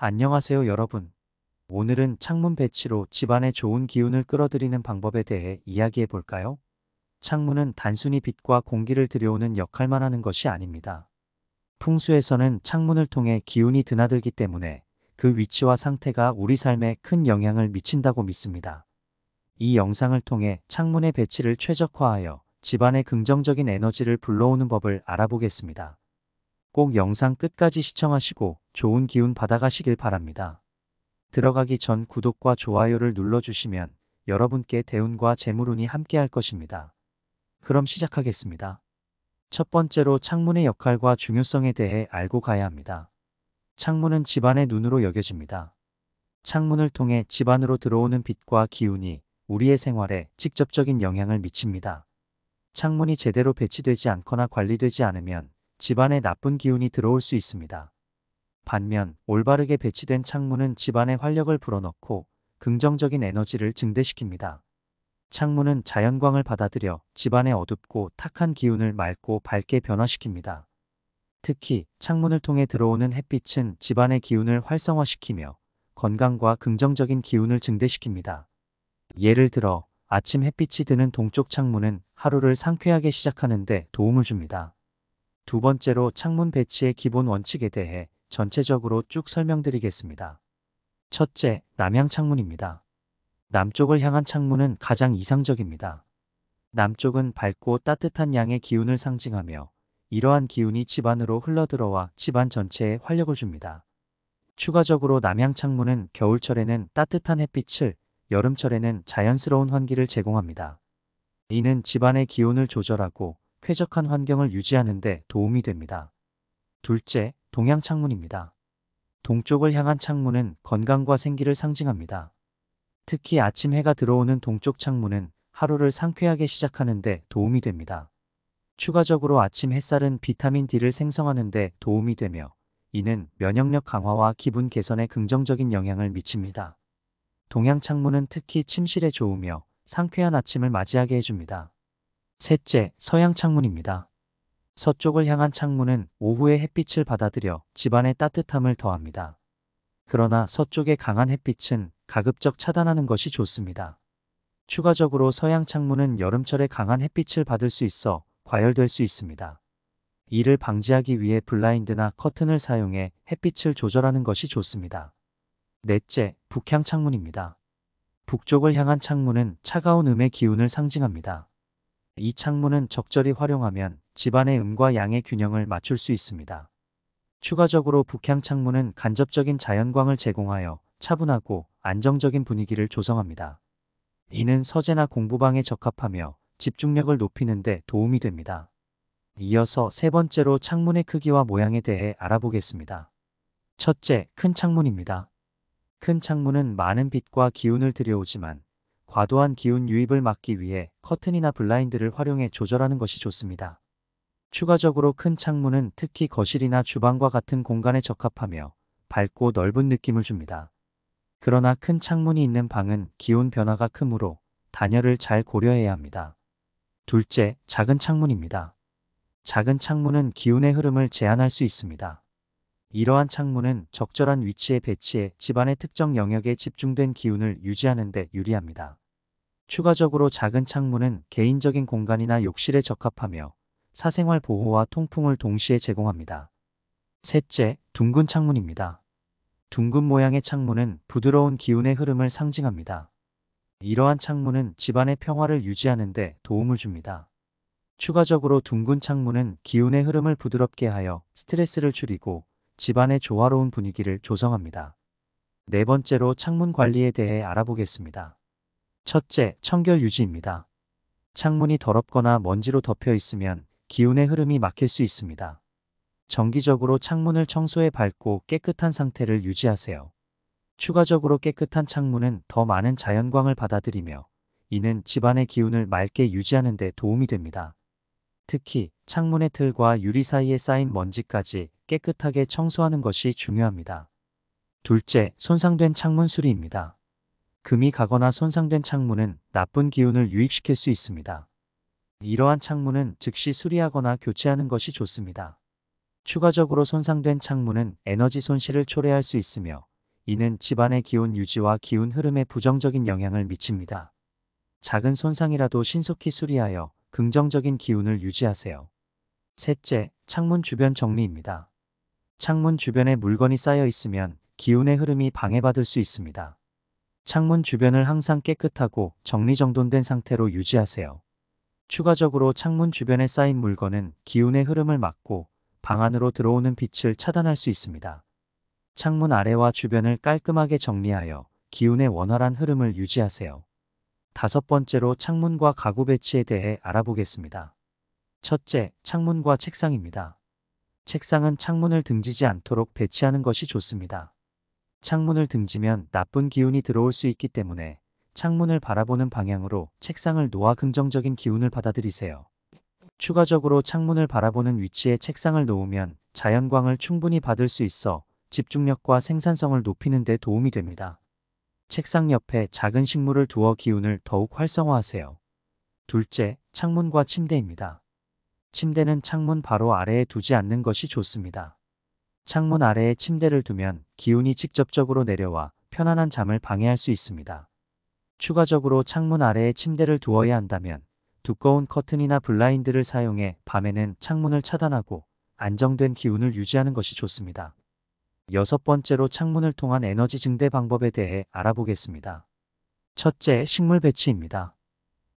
안녕하세요 여러분. 오늘은 창문 배치로 집안에 좋은 기운을 끌어들이는 방법에 대해 이야기해 볼까요? 창문은 단순히 빛과 공기를 들여오는 역할만 하는 것이 아닙니다. 풍수에서는 창문을 통해 기운이 드나들기 때문에 그 위치와 상태가 우리 삶에 큰 영향을 미친다고 믿습니다. 이 영상을 통해 창문의 배치를 최적화하여 집안에 긍정적인 에너지를 불러오는 법을 알아보겠습니다. 꼭 영상 끝까지 시청하시고 좋은 기운 받아가시길 바랍니다. 들어가기 전 구독과 좋아요를 눌러주시면 여러분께 대운과 재물운이 함께할 것입니다. 그럼 시작하겠습니다. 첫 번째로 창문의 역할과 중요성에 대해 알고 가야 합니다. 창문은 집안의 눈으로 여겨집니다. 창문을 통해 집 안으로 들어오는 빛과 기운이 우리의 생활에 직접적인 영향을 미칩니다. 창문이 제대로 배치되지 않거나 관리되지 않으면 집안에 나쁜 기운이 들어올 수 있습니다. 반면 올바르게 배치된 창문은 집안에 활력을 불어넣고 긍정적인 에너지를 증대시킵니다. 창문은 자연광을 받아들여 집안의 어둡고 탁한 기운을 맑고 밝게 변화시킵니다. 특히 창문을 통해 들어오는 햇빛은 집안의 기운을 활성화시키며 건강과 긍정적인 기운을 증대시킵니다. 예를 들어 아침 햇빛이 드는 동쪽 창문은 하루를 상쾌하게 시작하는 데 도움을 줍니다. 두 번째로 창문 배치의 기본 원칙에 대해 전체적으로 쭉 설명드리겠습니다. 첫째, 남향 창문입니다. 남쪽을 향한 창문은 가장 이상적입니다. 남쪽은 밝고 따뜻한 양의 기운을 상징하며 이러한 기운이 집 안으로 흘러들어와 집안 전체에 활력을 줍니다. 추가적으로 남향 창문은 겨울철에는 따뜻한 햇빛을, 여름철에는 자연스러운 환기를 제공합니다. 이는 집안의 기온을 조절하고 쾌적한 환경을 유지하는 데 도움이 됩니다. 둘째, 동향 창문입니다. 동쪽을 향한 창문은 건강과 생기를 상징합니다. 특히 아침 해가 들어오는 동쪽 창문은 하루를 상쾌하게 시작하는 데 도움이 됩니다. 추가적으로 아침 햇살은 비타민 D를 생성하는 데 도움이 되며 이는 면역력 강화와 기분 개선에 긍정적인 영향을 미칩니다. 동향 창문은 특히 침실에 좋으며 상쾌한 아침을 맞이하게 해줍니다. 셋째, 서양 창문입니다. 서쪽을 향한 창문은 오후의 햇빛을 받아들여 집안의 따뜻함을 더합니다. 그러나 서쪽의 강한 햇빛은 가급적 차단하는 것이 좋습니다. 추가적으로 서양 창문은 여름철에 강한 햇빛을 받을 수 있어 과열될 수 있습니다. 이를 방지하기 위해 블라인드나 커튼을 사용해 햇빛을 조절하는 것이 좋습니다. 넷째, 북향 창문입니다. 북쪽을 향한 창문은 차가운 음의 기운을 상징합니다. 이 창문은 적절히 활용하면 집안의 음과 양의 균형을 맞출 수 있습니다. 추가적으로 북향 창문은 간접적인 자연광을 제공하여 차분하고 안정적인 분위기를 조성합니다. 이는 서재나 공부방에 적합하며 집중력을 높이는 데 도움이 됩니다. 이어서 세 번째로 창문의 크기와 모양에 대해 알아보겠습니다. 첫째, 큰 창문입니다. 큰 창문은 많은 빛과 기운을 들여오지만 과도한 기운 유입을 막기 위해 커튼이나 블라인드를 활용해 조절하는 것이 좋습니다. 추가적으로 큰 창문은 특히 거실이나 주방과 같은 공간에 적합하며 밝고 넓은 느낌을 줍니다. 그러나 큰 창문이 있는 방은 기온 변화가 크므로 단열을 잘 고려해야 합니다. 둘째, 작은 창문입니다. 작은 창문은 기운의 흐름을 제한할 수 있습니다. 이러한 창문은 적절한 위치에 배치해 집안의 특정 영역에 집중된 기운을 유지하는 데 유리합니다. 추가적으로 작은 창문은 개인적인 공간이나 욕실에 적합하며 사생활 보호와 통풍을 동시에 제공합니다. 셋째, 둥근 창문입니다. 둥근 모양의 창문은 부드러운 기운의 흐름을 상징합니다. 이러한 창문은 집안의 평화를 유지하는 데 도움을 줍니다. 추가적으로 둥근 창문은 기운의 흐름을 부드럽게 하여 스트레스를 줄이고 집안의 조화로운 분위기를 조성합니다. 네 번째로 창문 관리에 대해 알아보겠습니다. 첫째, 청결 유지입니다. 창문이 더럽거나 먼지로 덮여 있으면 기운의 흐름이 막힐 수 있습니다. 정기적으로 창문을 청소해 밝고 깨끗한 상태를 유지하세요. 추가적으로 깨끗한 창문은 더 많은 자연광을 받아들이며 이는 집안의 기운을 맑게 유지하는 데 도움이 됩니다. 특히 창문의 틀과 유리 사이에 쌓인 먼지까지 깨끗하게 청소하는 것이 중요합니다. 둘째, 손상된 창문 수리입니다. 금이 가거나 손상된 창문은 나쁜 기운을 유입시킬 수 있습니다. 이러한 창문은 즉시 수리하거나 교체하는 것이 좋습니다. 추가적으로 손상된 창문은 에너지 손실을 초래할 수 있으며 이는 집안의 기온 유지와 기운 흐름에 부정적인 영향을 미칩니다. 작은 손상이라도 신속히 수리하여 긍정적인 기운을 유지하세요. 셋째, 창문 주변 정리입니다. 창문 주변에 물건이 쌓여 있으면 기운의 흐름이 방해받을 수 있습니다. 창문 주변을 항상 깨끗하고 정리정돈된 상태로 유지하세요. 추가적으로 창문 주변에 쌓인 물건은 기운의 흐름을 막고 방 안으로 들어오는 빛을 차단할 수 있습니다. 창문 아래와 주변을 깔끔하게 정리하여 기운의 원활한 흐름을 유지하세요. 다섯 번째로 창문과 가구 배치에 대해 알아보겠습니다. 첫째, 창문과 책상입니다. 책상은 창문을 등지지 않도록 배치하는 것이 좋습니다. 창문을 등지면 나쁜 기운이 들어올 수 있기 때문에 창문을 바라보는 방향으로 책상을 놓아 긍정적인 기운을 받아들이세요. 추가적으로 창문을 바라보는 위치에 책상을 놓으면 자연광을 충분히 받을 수 있어 집중력과 생산성을 높이는 데 도움이 됩니다. 책상 옆에 작은 식물을 두어 기운을 더욱 활성화하세요. 둘째, 창문과 침대입니다. 침대는 창문 바로 아래에 두지 않는 것이 좋습니다. 창문 아래에 침대를 두면 기운이 직접적으로 내려와 편안한 잠을 방해할 수 있습니다. 추가적으로 창문 아래에 침대를 두어야 한다면 두꺼운 커튼이나 블라인드를 사용해 밤에는 창문을 차단하고 안정된 기운을 유지하는 것이 좋습니다. 여섯 번째로 창문을 통한 에너지 증대 방법에 대해 알아보겠습니다. 첫째, 식물 배치입니다.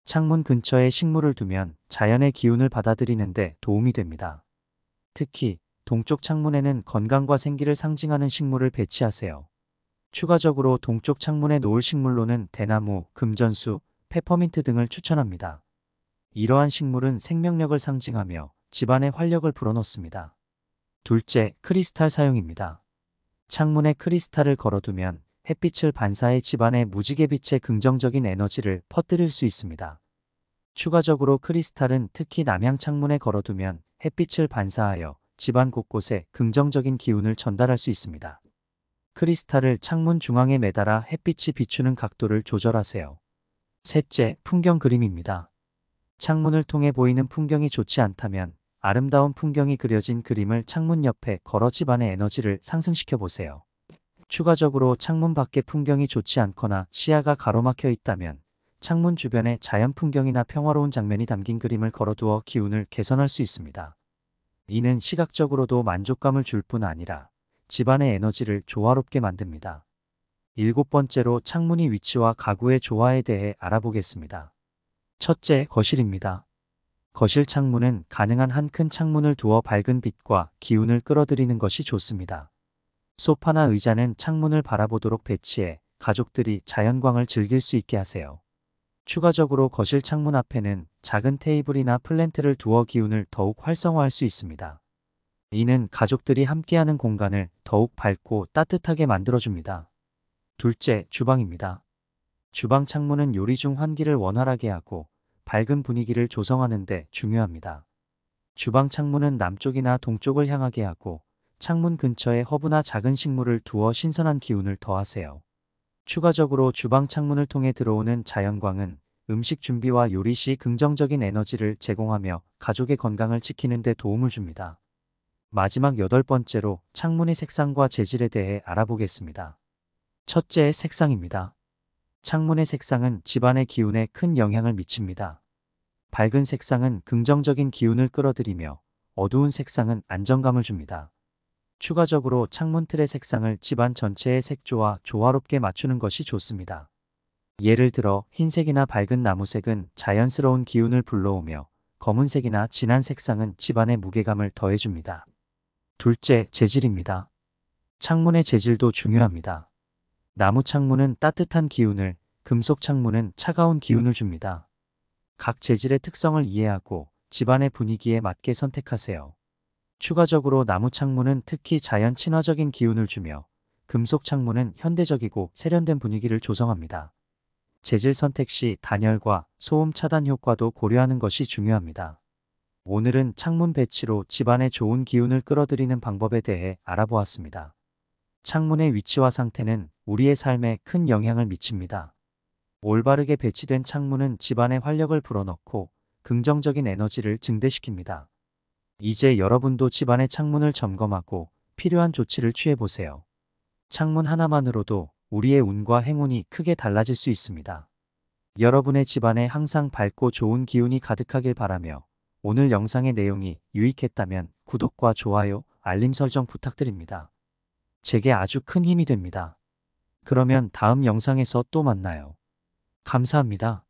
창문 근처에 식물을 두면 자연의 기운을 받아들이는데 도움이 됩니다. 특히 동쪽 창문에는 건강과 생기를 상징하는 식물을 배치하세요. 추가적으로 동쪽 창문에 놓을 식물로는 대나무, 금전수, 페퍼민트 등을 추천합니다. 이러한 식물은 생명력을 상징하며 집안에 활력을 불어넣습니다. 둘째, 크리스탈 사용입니다. 창문에 크리스탈을 걸어두면 햇빛을 반사해 집안의 무지개빛의 긍정적인 에너지를 퍼뜨릴 수 있습니다. 추가적으로 크리스탈은 특히 남향 창문에 걸어두면 햇빛을 반사하여 집안 곳곳에 긍정적인 기운을 전달할 수 있습니다. 크리스탈을 창문 중앙에 매달아 햇빛이 비추는 각도를 조절하세요. 셋째, 풍경 그림입니다. 창문을 통해 보이는 풍경이 좋지 않다면 아름다운 풍경이 그려진 그림을 창문 옆에 걸어 집안의 에너지를 상승시켜 보세요. 추가적으로 창문 밖의 풍경이 좋지 않거나 시야가 가로막혀 있다면 창문 주변에 자연 풍경이나 평화로운 장면이 담긴 그림을 걸어두어 기운을 개선할 수 있습니다. 이는 시각적으로도 만족감을 줄 뿐 아니라 집안의 에너지를 조화롭게 만듭니다. 일곱 번째로 창문의 위치와 가구의 조화에 대해 알아보겠습니다. 첫째, 거실입니다. 거실 창문은 가능한 한 큰 창문을 두어 밝은 빛과 기운을 끌어들이는 것이 좋습니다. 소파나 의자는 창문을 바라보도록 배치해 가족들이 자연광을 즐길 수 있게 하세요. 추가적으로 거실 창문 앞에는 작은 테이블이나 플랜트를 두어 기운을 더욱 활성화할 수 있습니다. 이는 가족들이 함께하는 공간을 더욱 밝고 따뜻하게 만들어줍니다. 둘째, 주방입니다. 주방 창문은 요리 중 환기를 원활하게 하고 밝은 분위기를 조성하는 데 중요합니다. 주방 창문은 남쪽이나 동쪽을 향하게 하고 창문 근처에 허브나 작은 식물을 두어 신선한 기운을 더하세요. 추가적으로 주방 창문을 통해 들어오는 자연광은 음식 준비와 요리 시 긍정적인 에너지를 제공하며 가족의 건강을 지키는 데 도움을 줍니다. 마지막 여덟 번째로 창문의 색상과 재질에 대해 알아보겠습니다. 첫째, 색상입니다. 창문의 색상은 집안의 기운에 큰 영향을 미칩니다. 밝은 색상은 긍정적인 기운을 끌어들이며 어두운 색상은 안정감을 줍니다. 추가적으로 창문 틀의 색상을 집안 전체의 색조와 조화롭게 맞추는 것이 좋습니다. 예를 들어 흰색이나 밝은 나무색은 자연스러운 기운을 불러오며 검은색이나 진한 색상은 집안의 무게감을 더해줍니다. 둘째, 재질입니다. 창문의 재질도 중요합니다. 나무 창문은 따뜻한 기운을, 금속 창문은 차가운 기운을 줍니다. 각 재질의 특성을 이해하고 집안의 분위기에 맞게 선택하세요. 추가적으로 나무 창문은 특히 자연 친화적인 기운을 주며 금속 창문은 현대적이고 세련된 분위기를 조성합니다. 재질 선택 시 단열과 소음 차단 효과도 고려하는 것이 중요합니다. 오늘은 창문 배치로 집안에 좋은 기운을 끌어들이는 방법에 대해 알아보았습니다. 창문의 위치와 상태는 우리의 삶에 큰 영향을 미칩니다. 올바르게 배치된 창문은 집안에 활력을 불어넣고 긍정적인 에너지를 증대시킵니다. 이제 여러분도 집안의 창문을 점검하고 필요한 조치를 취해보세요. 창문 하나만으로도 우리의 운과 행운이 크게 달라질 수 있습니다. 여러분의 집안에 항상 밝고 좋은 기운이 가득하길 바라며 오늘 영상의 내용이 유익했다면 구독과 좋아요, 알림 설정 부탁드립니다. 제게 아주 큰 힘이 됩니다. 그러면 다음 영상에서 또 만나요. 감사합니다.